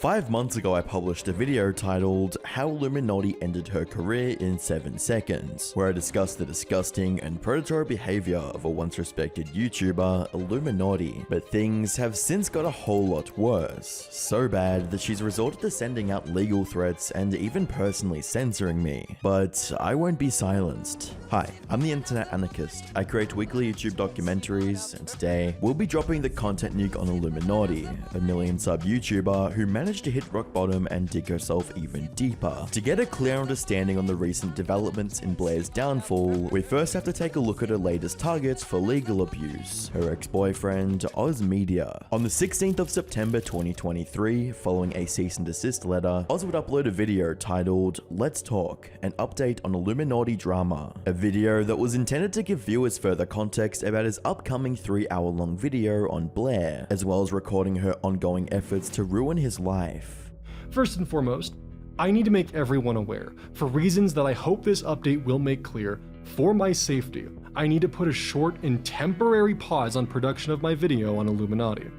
5 months ago, I published a video titled How Illuminaughtii Ended Her Career in 7 Seconds, where I discussed the disgusting and predatory behavior of a once respected YouTuber, Illuminaughtii. But things have since got a whole lot worse, so bad that she's resorted to sending out legal threats and even personally censoring me. But I won't be silenced. Hi, I'm the Internet Anarchist. I create weekly YouTube documentaries, and today we'll be dropping the content nuke on Illuminaughtii, a million sub YouTuber who managed to hit rock bottom and dig herself even deeper. To get a clear understanding on the recent developments in Blair's downfall, we first have to take a look at her latest targets for legal abuse, her ex-boyfriend, Oz Media. On the 16th of September 2023, following a cease and desist letter, Oz would upload a video titled Let's Talk, an update on Illuminaughtii drama. A video that was intended to give viewers further context about his upcoming 3-hour-long video on Blair, as well as recording her ongoing efforts to ruin his life. First and foremost, I need to make everyone aware, for reasons that I hope this update will make clear, for my safety, I need to put a short and temporary pause on production of my video on Illuminaughtii.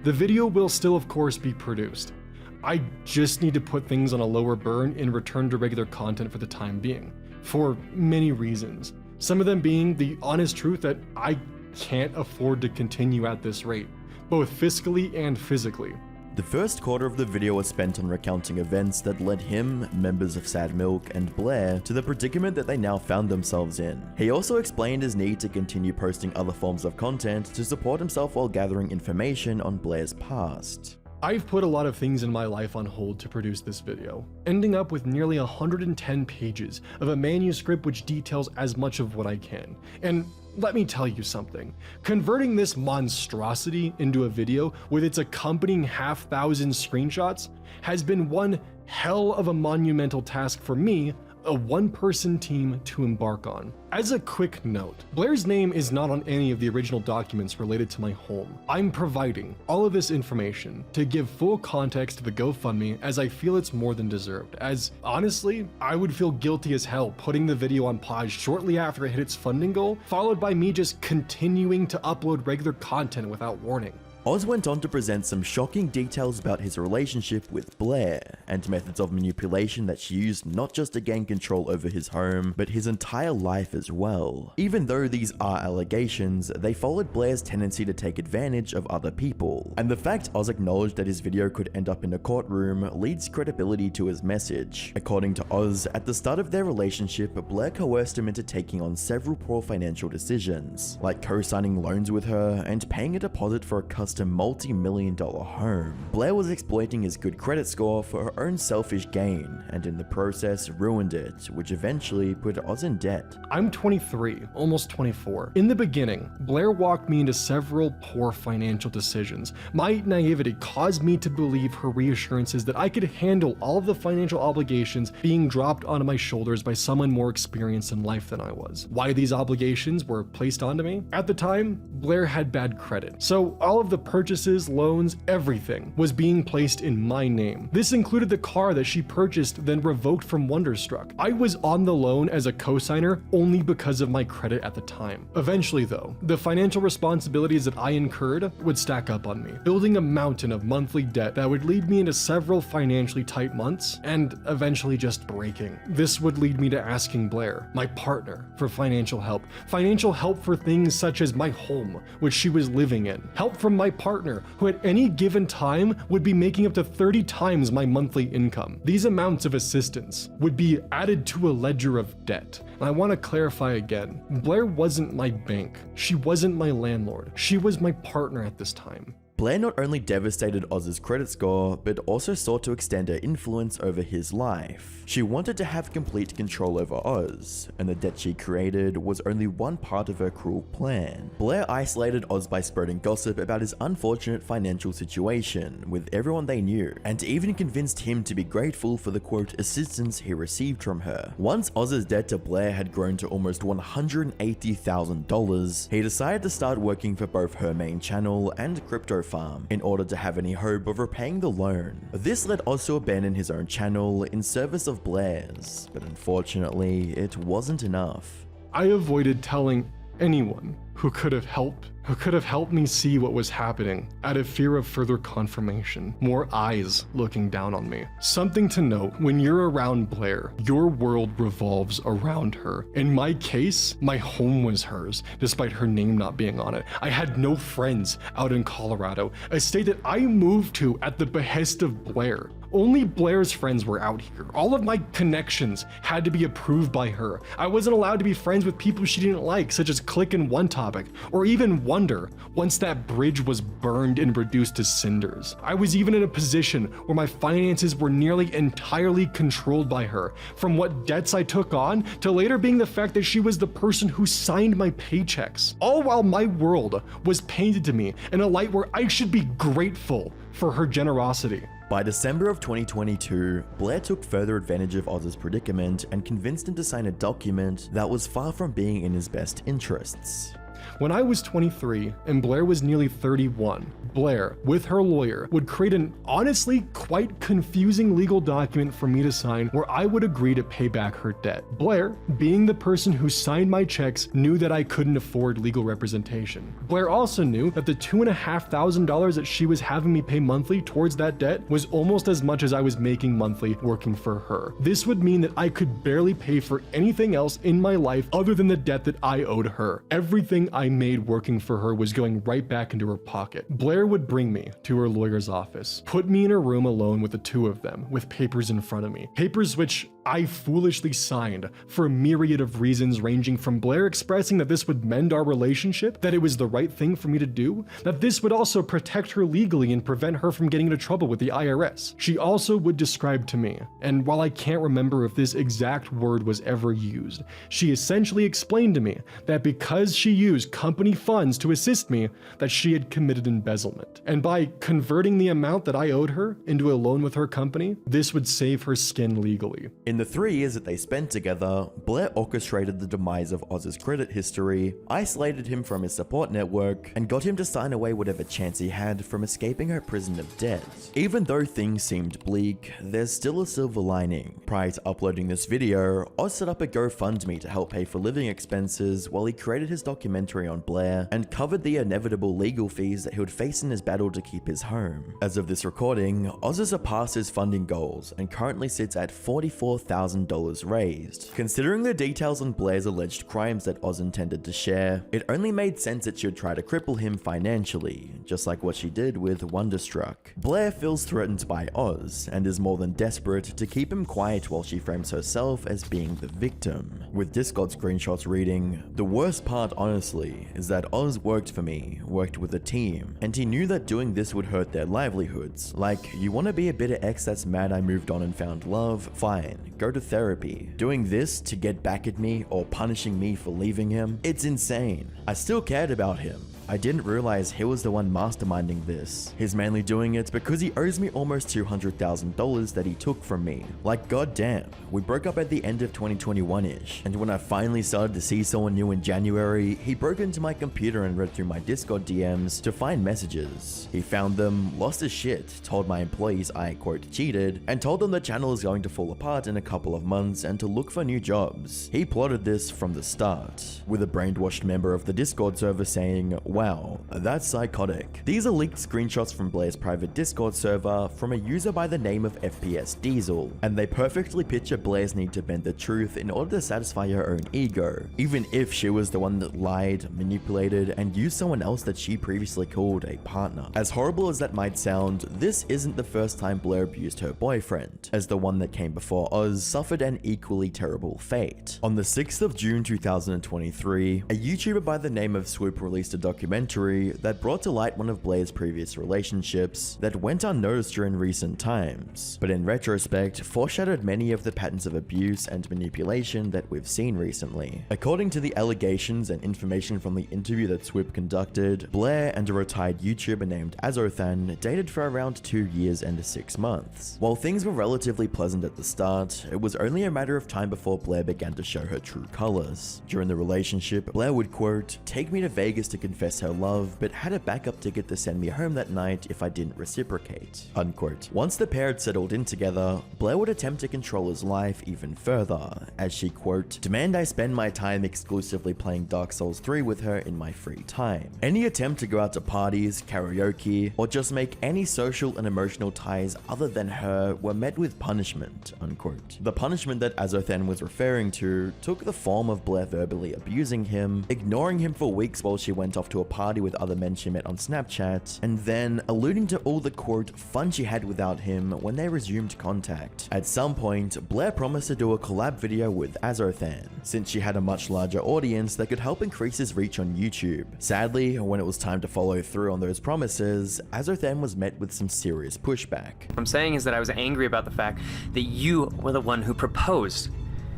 The video will still of course be produced. I just need to put things on a lower burn and return to regular content for the time being, for many reasons. Some of them being the honest truth that I can't afford to continue at this rate, both fiscally and physically. The first quarter of the video was spent on recounting events that led him, members of Sad Milk, and Blair to the predicament that they now found themselves in. He also explained his need to continue posting other forms of content to support himself while gathering information on Blair's past. I've put a lot of things in my life on hold to produce this video, ending up with nearly 110 pages of a manuscript which details as much of what I can. And let me tell you something, converting this monstrosity into a video with its accompanying half-thousand screenshots has been one hell of a monumental task for me, a one-person team to embark on. As a quick note, Blair's name is not on any of the original documents related to my home. I'm providing all of this information to give full context to the GoFundMe, as I feel it's more than deserved, as honestly, I would feel guilty as hell putting the video on pause shortly after it hit its funding goal, followed by me just continuing to upload regular content without warning. Oz went on to present some shocking details about his relationship with Blair, and methods of manipulation that she used not just to gain control over his home, but his entire life as well. Even though these are allegations, they followed Blair's tendency to take advantage of other people, and the fact Oz acknowledged that his video could end up in a courtroom leads credibility to his message. According to Oz, at the start of their relationship, Blair coerced him into taking on several poor financial decisions, like co-signing loans with her and paying a deposit for a custom multi-million-dollar home. Blair was exploiting his good credit score for her own selfish gain, and in the process ruined it, which eventually put Oz in debt. I'm 23, almost 24. In the beginning, Blair walked me into several poor financial decisions. My naivety caused me to believe her reassurances that I could handle all of the financial obligations being dropped onto my shoulders by someone more experienced in life than I was. Why these obligations were placed onto me? At the time, Blair had bad credit, so all of the purchases, loans, everything was being placed in my name. This included the car that she purchased then revoked from Wonderstruck. I was on the loan as a co-signer only because of my credit at the time. Eventually though, the financial responsibilities that I incurred would stack up on me, building a mountain of monthly debt that would lead me into several financially tight months and eventually just breaking. This would lead me to asking Blair, my partner, for financial help for things such as my home, which she was living in, help from my partner, who at any given time would be making up to 30 times my monthly income. These amounts of assistance would be added to a ledger of debt. And I want to clarify again, Blair wasn't my bank. She wasn't my landlord. She was my partner at this time. Blair not only devastated Oz's credit score, but also sought to extend her influence over his life. She wanted to have complete control over Oz, and the debt she created was only one part of her cruel plan. Blair isolated Oz by spreading gossip about his unfortunate financial situation with everyone they knew, and even convinced him to be grateful for the quote assistance he received from her. Once Oz's debt to Blair had grown to almost $180,000, he decided to start working for both her main channel and crypto farm in order to have any hope of repaying the loan. This led Oz to abandon his own channel in service of Blair's, but unfortunately, it wasn't enough. I avoided telling anyone who could have helped who could have helped me see what was happening out of fear of further confirmation, more eyes looking down on me. Something to note, when you're around Blair, your world revolves around her. In my case, my home was hers, despite her name not being on it. I had no friends out in Colorado, a state that I moved to at the behest of Blair. Only Blair's friends were out here. All of my connections had to be approved by her. I wasn't allowed to be friends with people she didn't like, such as Click and One Topic, or even Wonder, once that bridge was burned and reduced to cinders. I was even in a position where my finances were nearly entirely controlled by her, from what debts I took on to later being the fact that she was the person who signed my paychecks. All while my world was painted to me in a light where I should be grateful for her generosity. By December of 2022, Blair took further advantage of Oz's predicament and convinced him to sign a document that was far from being in his best interests. When I was 23 and Blair was nearly 31, Blair, with her lawyer, would create an honestly quite confusing legal document for me to sign where I would agree to pay back her debt. Blair, being the person who signed my checks, knew that I couldn't afford legal representation. Blair also knew that the $2,500 that she was having me pay monthly towards that debt was almost as much as I was making monthly working for her. This would mean that I could barely pay for anything else in my life other than the debt that I owed her. Everything I made working for her was going right back into her pocket. Blair would bring me to her lawyer's office, put me in a room alone with the two of them, with papers in front of me. Papers which I foolishly signed for a myriad of reasons, ranging from Blair expressing that this would mend our relationship, that it was the right thing for me to do, that this would also protect her legally and prevent her from getting into trouble with the IRS. She also would describe to me, and while I can't remember if this exact word was ever used, she essentially explained to me that because she used company funds to assist me, that she had committed embezzlement. And by converting the amount that I owed her into a loan with her company, this would save her skin legally. In the 3 years that they spent together, Blair orchestrated the demise of Oz's credit history, isolated him from his support network, and got him to sign away whatever chance he had from escaping her prison of debt. Even though things seemed bleak, there's still a silver lining. Prior to uploading this video, Oz set up a GoFundMe to help pay for living expenses while he created his documentary on Blair and covered the inevitable legal fees that he would face in his battle to keep his home. As of this recording, Oz has surpassed his funding goals and currently sits at $44,000 raised. Considering the details on Blair's alleged crimes that Oz intended to share, it only made sense that she would try to cripple him financially, just like what she did with Wonderstruck. Blair feels threatened by Oz and is more than desperate to keep him quiet while she frames herself as being the victim. With Discord screenshots reading, "The worst part honestly is that Oz worked for me, worked with a team, and he knew that doing this would hurt their livelihoods. Like, you want to be a bitter ex that's mad I moved on and found love? Fine, go to therapy. Doing this to get back at me or punishing me for leaving him? It's insane. I still cared about him. I didn't realize he was the one masterminding this. He's mainly doing it because he owes me almost $200,000 that he took from me. Like, goddamn, we broke up at the end of 2021-ish, and when I finally started to see someone new in January, he broke into my computer and read through my Discord DMs to find messages. He found them, lost his shit, told my employees I, quote, cheated, and told them the channel is going to fall apart in a couple of months and to look for new jobs. He plotted this from the start, with a brainwashed member of the Discord server saying, "Wow, that's psychotic." These are leaked screenshots from Blair's private Discord server from a user by the name of FPS Diesel, and they perfectly picture Blair's need to bend the truth in order to satisfy her own ego, even if she was the one that lied, manipulated, and used someone else that she previously called a partner. As horrible as that might sound, this isn't the first time Blair abused her boyfriend, as the one that came before Oz suffered an equally terrible fate. On the 6th of June 2023, a YouTuber by the name of Swoop released a documentary that brought to light one of Blair's previous relationships that went unnoticed during recent times, but in retrospect foreshadowed many of the patterns of abuse and manipulation that we've seen recently. According to the allegations and information from the interview that Swoop conducted, Blair and a retired YouTuber named Azothan dated for around 2 years and 6 months. While things were relatively pleasant at the start, it was only a matter of time before Blair began to show her true colors. During the relationship, Blair would, quote, "take me to Vegas to confess express her love, but had a backup ticket to send me home that night if I didn't reciprocate, unquote. Once the pair had settled in together, Blair would attempt to control his life even further, as she, quote, demand I spend my time exclusively playing Dark Souls 3 with her in my free time. Any attempt to go out to parties, karaoke, or just make any social and emotional ties other than her were met with punishment, unquote. The punishment that Azothan was referring to took the form of Blair verbally abusing him, ignoring him for weeks while she went off to a party with other men she met on Snapchat, and then alluding to all the, quote, fun she had without him when they resumed contact. At some point, Blair promised to do a collab video with Azothan, since she had a much larger audience that could help increase his reach on YouTube. Sadly, when it was time to follow through on those promises, Azothan was met with some serious pushback. What I'm saying is that I was angry about the fact that you were the one who proposed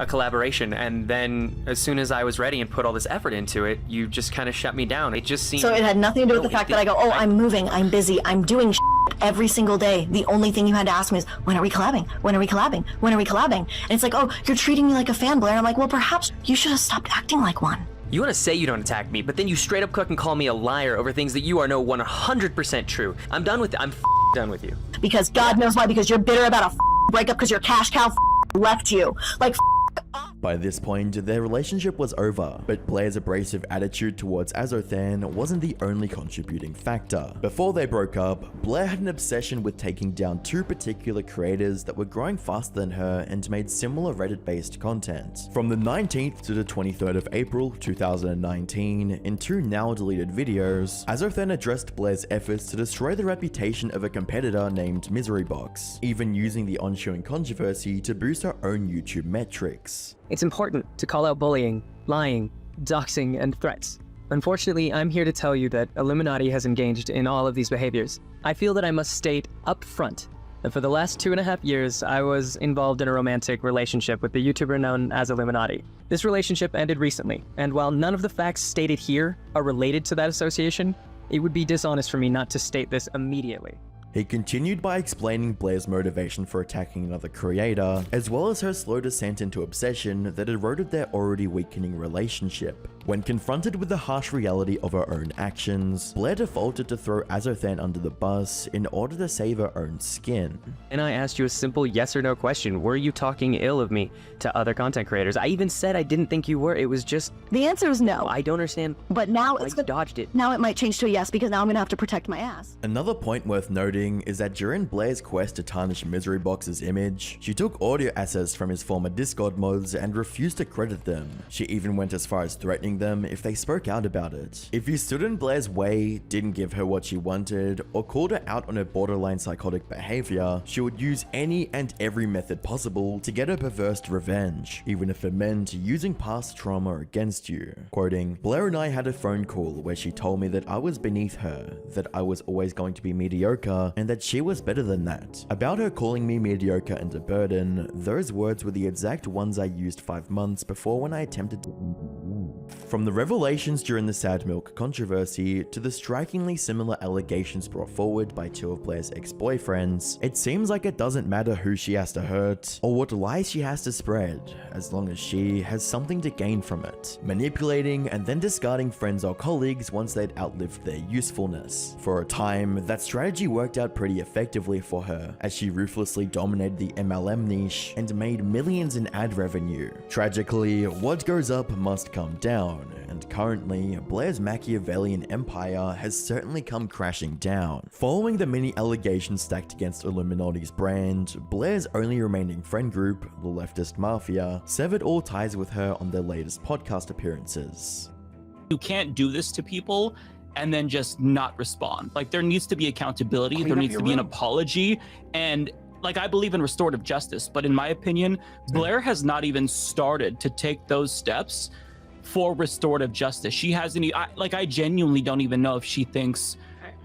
a collaboration, and then as soon as I was ready and put all this effort into it, you just kind of shut me down. It just seemed... So it had nothing to do with the fact that I go, oh, I'm moving, I'm busy, I'm doing every single day. The only thing you had to ask me is, when are we collabing? When are we collabing? When are we collabing? And it's like, oh, you're treating me like a fan, Blair. I'm like, well, perhaps you should have stopped acting like one. You want to say you don't attack me, but then you straight up cook and call me a liar over things that you are no 100% true. I'm done with it. I'm done with you. Because God knows why, because you're bitter about a breakup because your cash cow left you. Like, by this point, their relationship was over, but Blair's abrasive attitude towards Azothan wasn't the only contributing factor. Before they broke up, Blair had an obsession with taking down two particular creators that were growing faster than her and made similar Reddit-based content. From the 19th to the 23rd of April 2019, in two now-deleted videos, Azothan addressed Blair's efforts to destroy the reputation of a competitor named Miserybox, even using the ensuing controversy to boost her own YouTube metrics. It's important to call out bullying, lying, doxing, and threats. Unfortunately, I'm here to tell you that iilluminaughtii has engaged in all of these behaviors. I feel that I must state up front that for the last 2.5 years, I was involved in a romantic relationship with the YouTuber known as iilluminaughtii. This relationship ended recently, and while none of the facts stated here are related to that association, it would be dishonest for me not to state this immediately. He continued by explaining Blair's motivation for attacking another creator, as well as her slow descent into obsession that eroded their already weakening relationship. When confronted with the harsh reality of her own actions, Blair defaulted to throw Azothan under the bus in order to save her own skin. And I asked you a simple yes or no question. Were you talking ill of me to other content creators? I even said I didn't think you were. It was just... The answer is no. I don't understand. But now it's dodged it. Now it might change to a yes because now I'm gonna have to protect my ass. Another point worth noting is that during Blair's quest to tarnish Miserybox's image, she took audio assets from his former Discord mods and refused to credit them. She even went as far as threatening them if they spoke out about it. If you stood in Blair's way, didn't give her what she wanted, or called her out on her borderline psychotic behavior, she would use any and every method possible to get her perverse revenge, even if it meant using past trauma against you. Quoting, Blair and I had a phone call where she told me that I was beneath her, that I was always going to be mediocre, and that she was better than that. About her calling me mediocre and a burden, those words were the exact ones I used 5 months before when I attempted to... From the revelations during the Sad Milk controversy to the strikingly similar allegations brought forward by two of Blair's ex-boyfriends, it seems like it doesn't matter who she has to hurt or what lies she has to spread, as long as she has something to gain from it, manipulating and then discarding friends or colleagues once they'd outlived their usefulness. For a time, that strategy worked out pretty effectively for her, as she ruthlessly dominated the MLM niche and made millions in ad revenue. Tragically, what goes up must come down, and currently, Blair's Machiavellian empire has certainly come crashing down. Following the many allegations stacked against iilluminauttii's brand, Blair's only remaining friend group, the Leftist Mafia, severed all ties with her on their latest podcast appearances. You can't do this to people and then just not respond. Like, there needs to be accountability, there needs to be an apology, and like, I believe in restorative justice, but in my opinion, Blair has not even started to take those steps for restorative justice. She hasn't, I genuinely don't even know if she thinks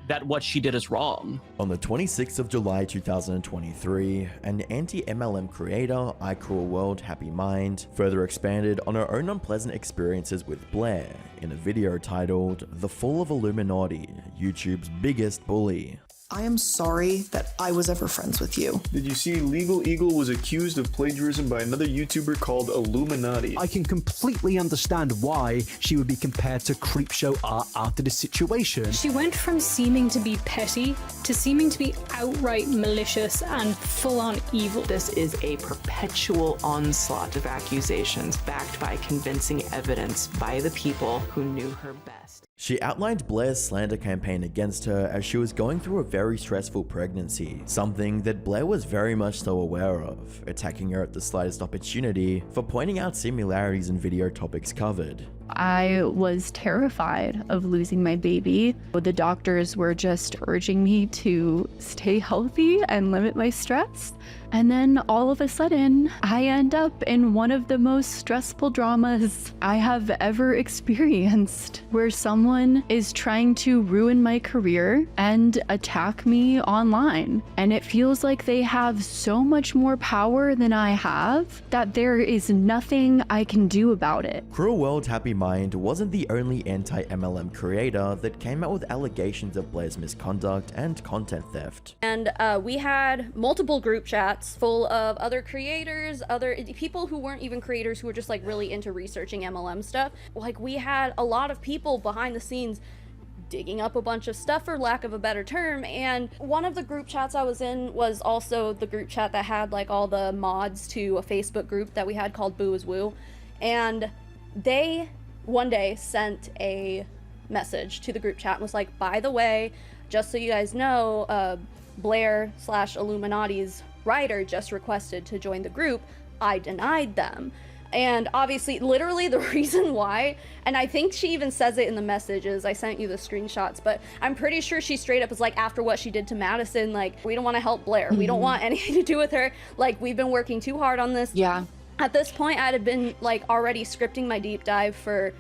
that what she did is wrong. On the 26th of July 2023, an anti-MLM creator, iCruelWorld Happy Mind, further expanded on her own unpleasant experiences with Blair in a video titled The Fall of iilluminaughtii, YouTube's biggest bully. I am sorry that I was ever friends with you. Did you see Legal Eagle was accused of plagiarism by another YouTuber called Illuminaughtii? I can completely understand why she would be compared to Creepshow Art after this situation. She went from seeming to be petty to seeming to be outright malicious and full-on evil. This is a perpetual onslaught of accusations backed by convincing evidence by the people who knew her best. She outlined Blair's slander campaign against her as she was going through a very stressful pregnancy, something that Blair was very much so aware of, attacking her at the slightest opportunity for pointing out similarities in video topics covered. I was terrified of losing my baby. The doctors were just urging me to stay healthy and limit my stress. And then all of a sudden, I end up in one of the most stressful dramas I have ever experienced, where someone is trying to ruin my career and attack me online. And it feels like they have so much more power than I have that there is nothing I can do about it. Cruel World Happy Mind wasn't the only anti-MLM creator that came out with allegations of Blair's misconduct and content theft. And we had multiple group chats full of other creators, other people who weren't even creators, who were just like really into researching MLM stuff. Like, we had a lot of people behind the scenes digging up a bunch of stuff, for lack of a better term. And one of the group chats I was in was also the group chat that had like all the mods to a Facebook group that we had called Boo is Woo. And they one day sent a message to the group chat and was like, by the way, just so you guys know, Blair/Illuminauttii's writer just requested to join the group. I denied them. And obviously, literally the reason why, and I think she even says it in the messages, I sent you the screenshots, but I'm pretty sure she straight up is like, after what she did to Madison, like, we don't want to help Blair. We don't want anything to do with her. Like, we've been working too hard on this. Yeah. At this point, I'd have been like already scripting my deep dive for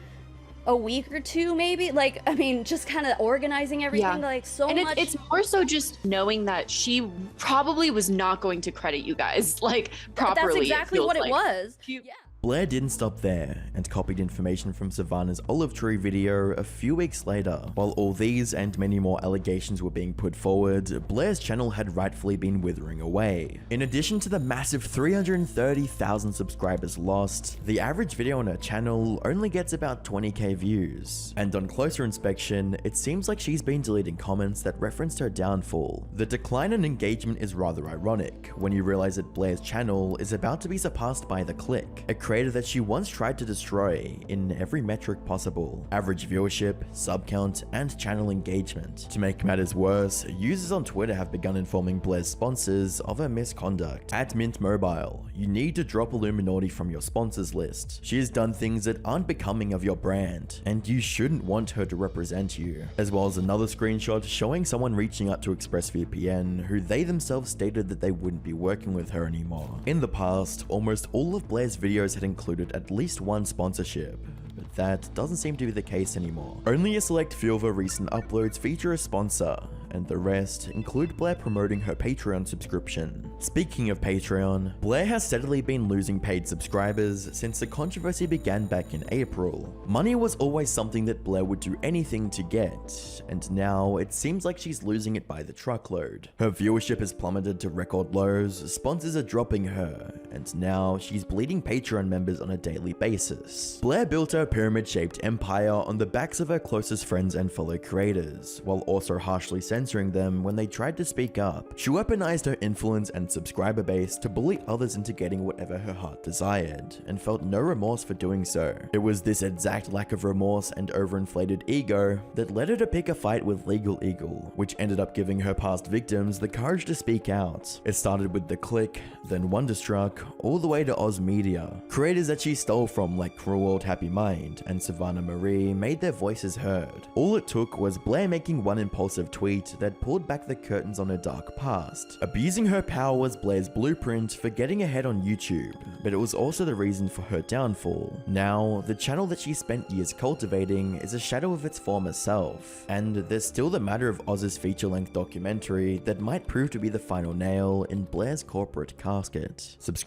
a week or two, maybe. Like, I mean, just kind of organizing everything, like so and much. It's more so just knowing that she probably was not going to credit you guys like properly. That's exactly what it was. Yeah. Blair didn't stop there and copied information from Savannah's olive tree video a few weeks later. While all these and many more allegations were being put forward, Blair's channel had rightfully been withering away. In addition to the massive 330,000 subscribers lost, the average video on her channel only gets about 20k views. And on closer inspection, it seems like she's been deleting comments that referenced her downfall. The decline in engagement is rather ironic when you realize that Blair's channel is about to be surpassed by The Click, a creator that she once tried to destroy in every metric possible: average viewership, sub count, and channel engagement. To make matters worse, users on Twitter have begun informing Blair's sponsors of her misconduct. At Mint Mobile, you need to drop Illuminaughtii from your sponsors list. She has done things that aren't becoming of your brand, and you shouldn't want her to represent you. As well as another screenshot showing someone reaching out to ExpressVPN who they themselves stated that they wouldn't be working with her anymore. In the past, almost all of Blair's videos had included at least one sponsorship, but that doesn't seem to be the case anymore. Only a select few of her recent uploads feature a sponsor, and the rest include Blair promoting her Patreon subscription. Speaking of Patreon, Blair has steadily been losing paid subscribers since the controversy began back in April. Money was always something that Blair would do anything to get, and now it seems like she's losing it by the truckload. Her viewership has plummeted to record lows, sponsors are dropping her, and now she's bleeding Patreon members on a daily basis. Blair built her pyramid-shaped empire on the backs of her closest friends and fellow creators, while also harshly censoring them when they tried to speak up. She weaponized her influence and subscriber base to bully others into getting whatever her heart desired, and felt no remorse for doing so. It was this exact lack of remorse and overinflated ego that led her to pick a fight with Legal Eagle, which ended up giving her past victims the courage to speak out. It started with The Click, then Wonderstruck, all the way to Oz Media. Creators that she stole from like Cruel World Happy Mind and Savannah Marie made their voices heard. All it took was Blair making one impulsive tweet that pulled back the curtains on her dark past. Abusing her power was Blair's blueprint for getting ahead on YouTube, but it was also the reason for her downfall. Now, the channel that she spent years cultivating is a shadow of its former self, and there's still the matter of Oz's feature-length documentary that might prove to be the final nail in Blair's corporate casket. Subscribe